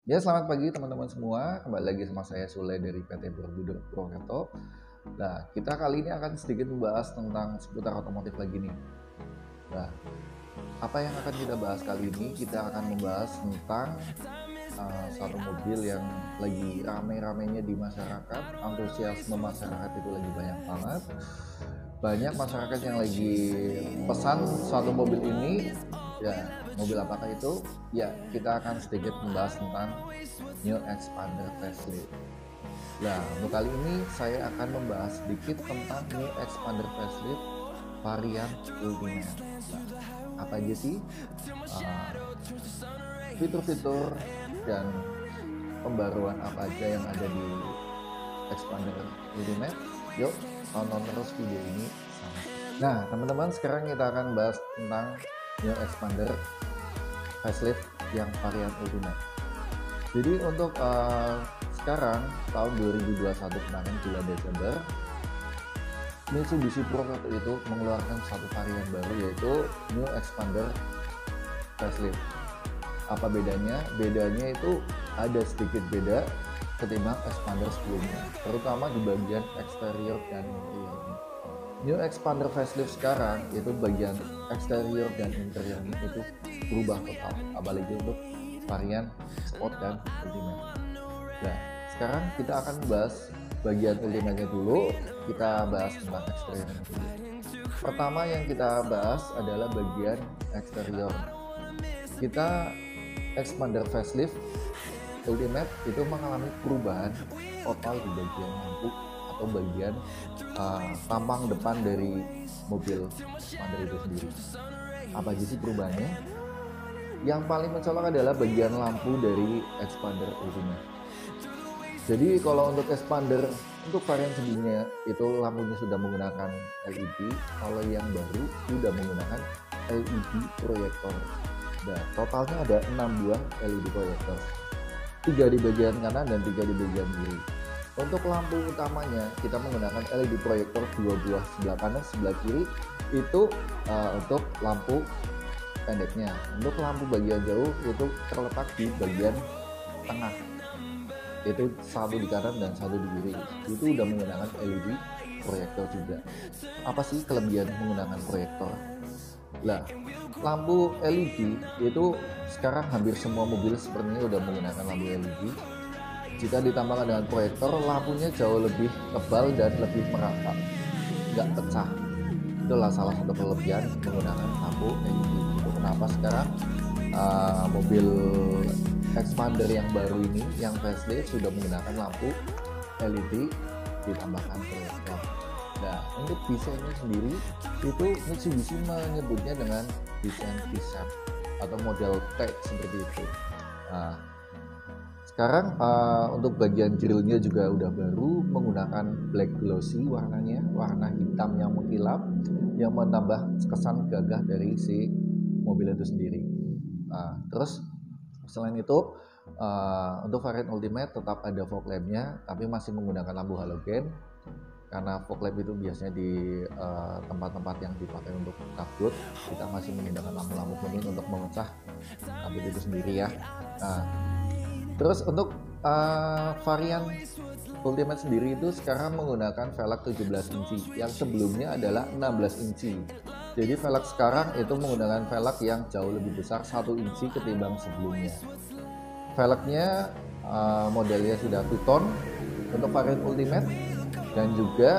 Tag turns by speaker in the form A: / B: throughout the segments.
A: Ya, selamat pagi teman-teman semua. Kembali lagi sama saya Sule dari PT Borobudur Purwokerto. Nah, kita kali ini akan sedikit membahas tentang seputar otomotif lagi nih. Nah, apa yang akan kita bahas kali ini? Kita akan membahas tentang satu mobil yang lagi rame-ramenya di masyarakat. Antusiasme masyarakat itu lagi banyak banget. Banyak masyarakat yang lagi pesan suatu mobil ini. Ya, mobil apakah itu? Ya, kita akan sedikit membahas tentang New Xpander facelift. Nah, untuk kali ini saya akan membahas sedikit tentang New Xpander facelift varian Ultimate. Nah, apa aja sih fitur-fitur dan pembaruan apa aja yang ada di Xpander Ultimate? Yuk, tonton terus video ini sama. Nah, teman-teman, sekarang kita akan bahas tentang New Xpander facelift yang varian Ultimate. Jadi untuk sekarang tahun 2021 kemarin bulan Desember, Mitsubishi Purwokerto itu mengeluarkan satu varian baru yaitu New Xpander facelift. Apa bedanya? Bedanya itu ada sedikit beda ketimbang Xpander sebelumnya, terutama di bagian eksterior dan interiornya. New Xpander facelift sekarang itu bagian eksterior dan interiornya itu berubah total, apalagi untuk varian Sport dan Ultimate. Nah, sekarang kita akan bahas bagian Ultimate-nya dulu. Kita bahas tentang eksteriornya dulu. Pertama yang kita bahas adalah bagian eksterior. Kita Xpander facelift Ultimate itu mengalami perubahan total di bagian lampu atau bagian tampang depan dari mobil Xpander itu sendiri. Apa aja sih perubahannya? Yang paling mencolok adalah bagian lampu dari Xpander Ultimate. Jadi kalau untuk Xpander untuk varian sebelumnya itu lampunya sudah menggunakan LED, kalau yang baru sudah menggunakan LED proyektor. Nah, totalnya ada 6 buah LED proyektor, 3 di bagian kanan dan 3 di bagian kiri. Untuk lampu utamanya kita menggunakan LED proyektor 2 buah, sebelah kanan sebelah kiri itu untuk lampu pendeknya. Untuk lampu bagian jauh itu terletak di bagian tengah, itu satu di kanan dan satu di kiri. Itu udah menggunakan LED proyektor juga. Apa sih kelebihan menggunakan proyektor? Lah, lampu LED itu sekarang hampir semua mobil sepertinya udah menggunakan lampu LED. Jika ditambahkan dengan proyektor, lampunya jauh lebih tebal dan lebih merata, nggak pecah. Itulah salah satu kelebihan menggunakan lampu LED. Itu kenapa sekarang mobil Xpander yang baru ini, yang facelift sudah menggunakan lampu LED ditambahkan proyektor. Nah, untuk desainnya sendiri itu Mitsubishi menyebutnya dengan desain T-shape atau model T seperti itu. Nah, sekarang untuk bagian grillnya juga udah baru menggunakan black glossy warnanya, warna hitam yang mengkilap yang menambah kesan gagah dari si mobil itu sendiri. Terus selain itu untuk varian Ultimate tetap ada fog lamp-nya, tapi masih menggunakan lampu halogen karena fog lamp itu biasanya di tempat-tempat yang dipakai untuk kabut, kita masih menggunakan lampu-lampu kuning untuk memecah kabut itu sendiri ya. Terus untuk varian Ultimate sendiri itu sekarang menggunakan velg 17 inci yang sebelumnya adalah 16 inci. Jadi velg sekarang itu menggunakan velg yang jauh lebih besar 1 inci ketimbang sebelumnya. Velgnya modelnya sudah two-tone untuk varian Ultimate, dan juga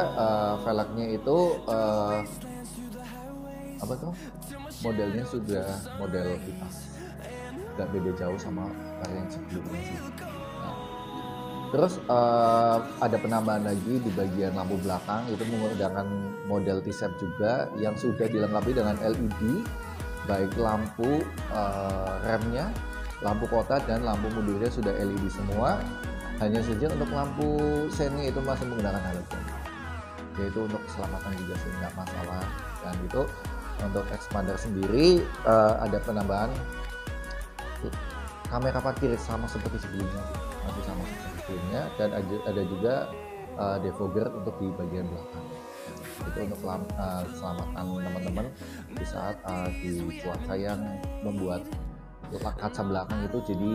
A: velgnya itu modelnya sudah model kipas, nggak beda jauh sama varian sebelumnya sih. Terus ada penambahan lagi di bagian lampu belakang, itu menggunakan model T-shape juga yang sudah dilengkapi dengan LED, baik lampu remnya, lampu kota dan lampu mundurnya sudah LED semua. Hanya saja untuk lampu seni itu masih menggunakan halogen, yaitu untuk keselamatan juga sih nggak masalah. Dan itu untuk Xpander sendiri ada penambahan kamera parkir sama seperti sebelumnya, masih sama seperti sebelumnya, dan ada juga defogger untuk di bagian belakang. Itu untuk keselamatan teman-teman di saat di cuaca yang membuat kaca belakang itu jadi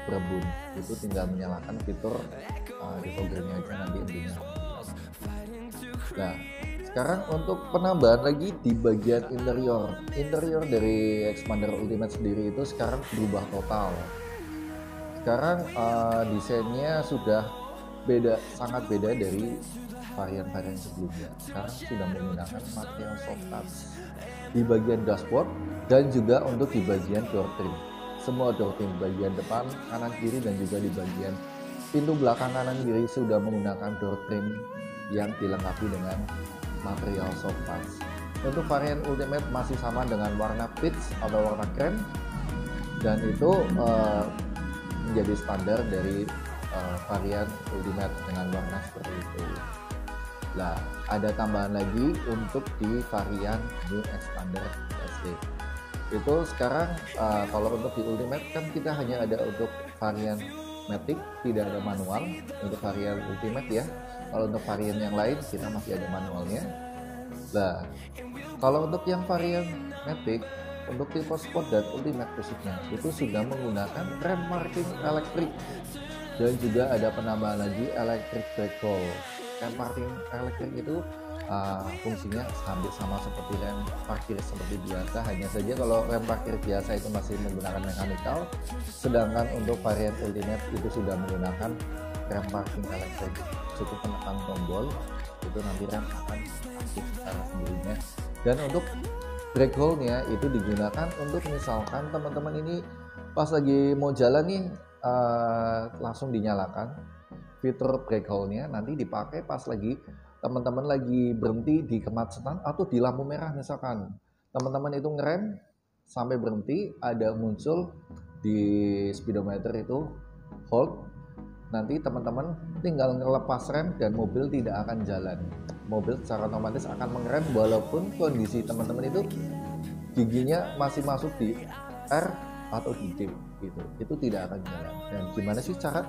A: berebut. Itu tinggal menyalakan fitur defoggernya aja nanti intinya. Nah, sekarang untuk penambahan lagi di bagian interior dari Expander Ultimate sendiri itu sekarang berubah total. Sekarang desainnya sudah sangat beda dari varian-varian sebelumnya. Sekarang sudah menggunakan material soft touch di bagian dashboard dan juga untuk di bagian door trim. Semua door trim bagian depan, kanan, kiri, dan juga di bagian pintu belakang kanan kiri sudah menggunakan door trim yang dilengkapi dengan material soft touch. Untuk varian Ultimate masih sama dengan warna peach atau warna krem, dan itu menjadi standar dari varian Ultimate dengan warna seperti itu. Nah, ada tambahan lagi untuk di varian New Expander Facelift. Itu sekarang kalau untuk di Ultimate kan kita hanya ada untuk varian Matic, tidak ada manual untuk varian Ultimate ya. Kalau untuk varian yang lain kita masih ada manualnya. Nah, kalau untuk yang varian Matic, untuk tipe Sport dan Ultimate khususnya itu sudah menggunakan rem parking elektrik, dan juga ada penambahan lagi electric brake roll. Rem parking elektrik itu fungsinya hampir sama seperti rem parkir seperti biasa, hanya saja kalau rem parkir biasa itu masih menggunakan mekanikal, sedangkan untuk varian Ultimate itu sudah menggunakan rem parking elektrik. Cukup menekan tombol itu nanti rem akan aktif secara sendirinya. Dan untuk brake roll-nya itu digunakan untuk misalkan teman-teman ini pas lagi mau jalan nih langsung dinyalakan fitur brake roll-nya, nanti dipakai pas lagi teman-teman lagi berhenti di kemacetan atau di lampu merah. Misalkan teman-teman itu ngerem sampai berhenti, ada muncul di speedometer itu hold, nanti teman-teman tinggal ngelepas rem dan mobil tidak akan jalan. Mobil secara otomatis akan mengerem walaupun kondisi teman-teman itu giginya masih masuk di R atau di D gitu. Itu tidak akan jalan. Dan gimana sih cara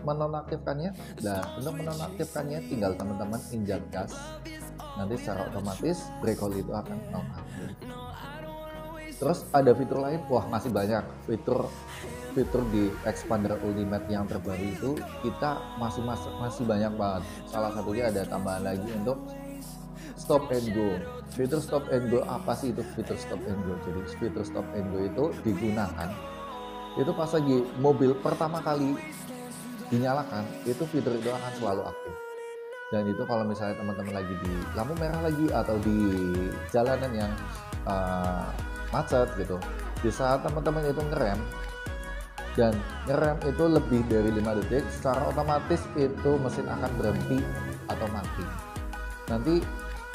A: menonaktifkannya? Nah, untuk menonaktifkannya tinggal teman-teman injak gas. Nanti secara otomatis brake roll itu akan nonaktif. Terus ada fitur lain, wah masih banyak fitur di Expander Ultimate yang terbaru itu kita masih banyak banget. Salah satunya ada tambahan lagi untuk stop and go. Fitur stop and go, apa sih itu fitur stop and go? Jadi fitur stop and go itu digunakan itu pas lagi mobil pertama kali dinyalakan, itu fitur itu akan selalu aktif. Dan itu kalau misalnya teman-teman lagi di lampu merah lagi atau di jalanan yang macet gitu, di saat teman-teman itu ngerem dan ngerem itu lebih dari 5 detik, secara otomatis itu mesin akan berhenti atau mati. Nanti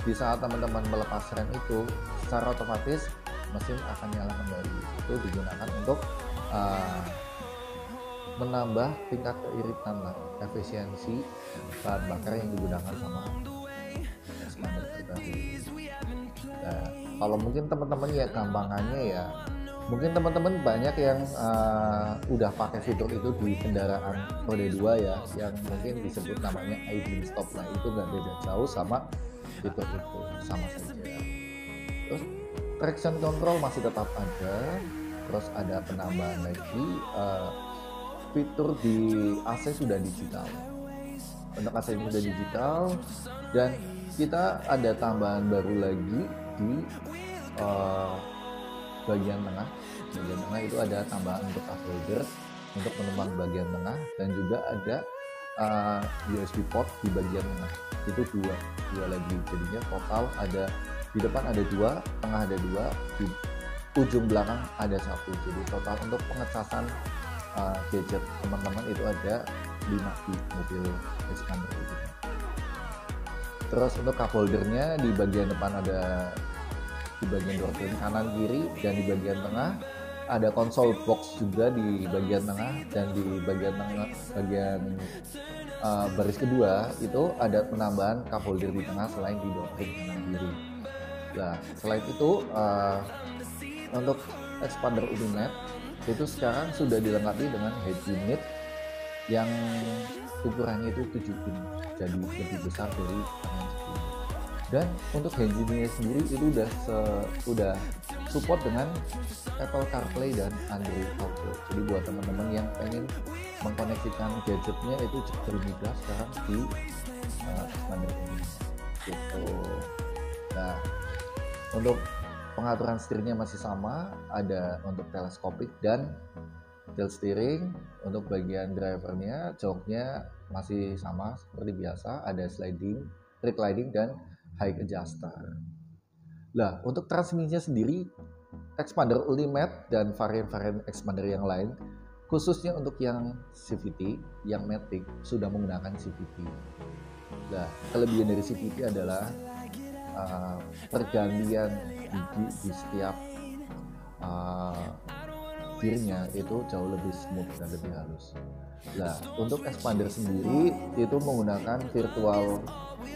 A: di saat teman-teman melepas rem itu, secara otomatis mesin akan nyala kembali. Itu digunakan untuk menambah tingkat keiritan lah, efisiensi bahan bakar yang digunakan sama Expander terbaru. Nah, kalau mungkin teman-teman ya gampangannya ya, mungkin teman-teman banyak yang udah pakai fitur itu di kendaraan roda 2 ya, yang mungkin disebut namanya idling stop. Nah, itu nggak beda jauh sama fitur itu, sama saja. Terus traction control masih tetap ada. Terus ada penambahan lagi fitur di AC sudah digital. Untuk AC sudah digital, dan kita ada tambahan baru lagi di bagian tengah. Bagian tengah itu ada tambahan untuk cup holder untuk penumpang bagian tengah, dan juga ada USB port di bagian tengah. Itu dua lagi. Jadinya total ada di depan ada 2, tengah ada 2, di ujung belakang ada 1. Jadi total untuk pengecasan gadget teman-teman itu ada 5 di mobil Expander itu. Terus untuk cup holdernya di bagian depan ada di bagian door trim kanan kiri, dan di bagian tengah ada console box juga di bagian tengah, dan di bagian tengah bagian baris kedua itu ada penambahan cup holder di tengah selain di door trim kanan kiri. Nah, selain itu untuk Expander Ultimate itu sekarang sudah dilengkapi dengan head unit yang ukurannya itu 7 in, jadi lebih besar dari varian sebelumnya. Dan untuk head unitnya sendiri itu udah support dengan Apple CarPlay dan Android Auto. Jadi buat teman-teman yang pengen mengkoneksikan gadgetnya itu lebih mudah sekarang di Xpander ini gitu. Nah, untuk pengaturan setirnya masih sama, ada untuk teleskopik dan tilt steering. Untuk bagian drivernya, joknya masih sama seperti biasa, ada sliding, reclining dan high adjuster. Nah, untuk transmisinya sendiri, Xpander Ultimate dan varian-varian Xpander yang lain, khususnya untuk yang CVT, yang Matic, sudah menggunakan CVT. Nah, kelebihan dari CVT adalah pergantian gigi di setiap gearnya itu jauh lebih smooth dan lebih halus. Nah, untuk Xpander sendiri itu menggunakan virtual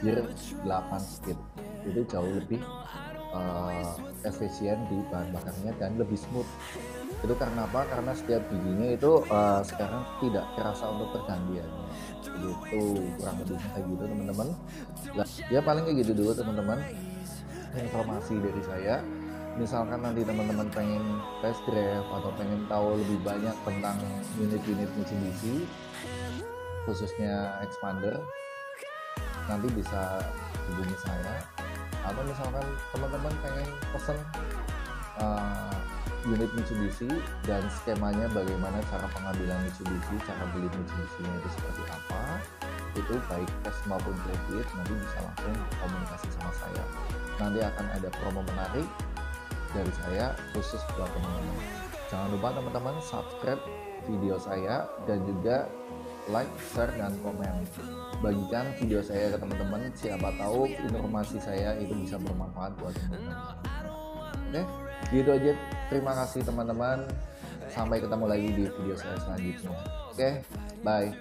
A: gear 8 speed, itu jauh lebih efisien di bahan bakarnya dan lebih smooth. Itu karena apa? Karena setiap giginya itu sekarang tidak terasa untuk pergantiannya. Gitu, kurang lebihnya kayak gitu teman-teman. Nah, ya paling kayak gitu dulu teman-teman informasi dari saya. Misalkan nanti teman-teman pengen test drive atau pengen tahu lebih banyak tentang unit-unit Mitsubishi khususnya Xpander, nanti bisa hubungi saya. Atau misalkan teman-teman pengen pesen unit Mitsubishi dan skemanya bagaimana cara pengambilan Mitsubishi, cara beli Mitsubishi-nya itu seperti apa, itu baik cash maupun kredit, nanti bisa langsung komunikasi sama saya. Nanti akan ada promo menarik dari saya khusus buat teman-teman. Jangan lupa teman-teman subscribe video saya dan juga like, share, dan komen. Bagikan video saya ke teman-teman, siapa tahu informasi saya itu bisa bermanfaat buat teman-teman. Oke, gitu aja. Terima kasih teman-teman. Sampai ketemu lagi di video saya selanjutnya. Oke, bye.